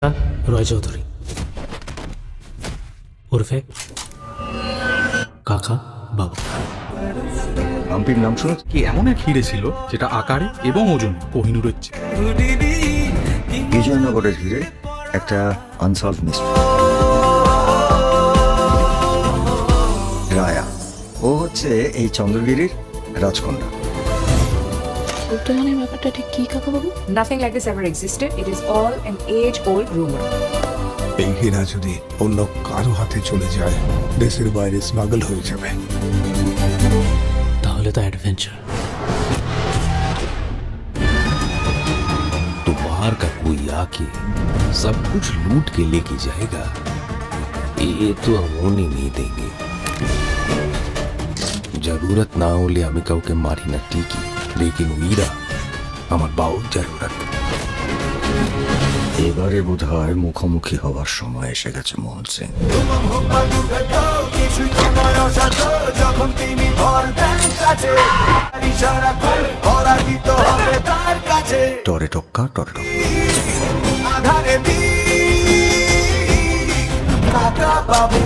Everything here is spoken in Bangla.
রয় চৌধুরী ওরফে কাকা বাবু। হাম্পির নাম শুনে কি এমন এক হিরে ছিল যেটা আকারে এবং ওজনে কোহিনূরের চেয়ে। বিজয়নগরের হিরে একটা আনসলভ মিস্ট্রি। রায়া, ও হচ্ছে এই চন্দ্রগিরির রাজকন্যা। উত্তোলনের ব্যাপারটা ঠিক কি কাকাবাবু? Nothing like this ever existed. It is all an age-old rumor. এই হীরা যদি অন্য কারো হাতে চলে যায়, দেশের বাইরে স্মাগল হয়ে যাবে। তাহলে তো অ্যাডভেঞ্চার। तो बाहर का कोई आके सब कुछ लूट के लेके जाएगा, ये तो हम होने नहीं देंगे। जरूरत ना होले हमें काउके मारी ना टीकी, लेकिन हीरा আমার বাউর জরুরত। এবারে বোধ হয় মুখোমুখি হওয়ার সময় এসে গেছে মোহন সিং। টরে টক্কা টরে টক্কা। বাবু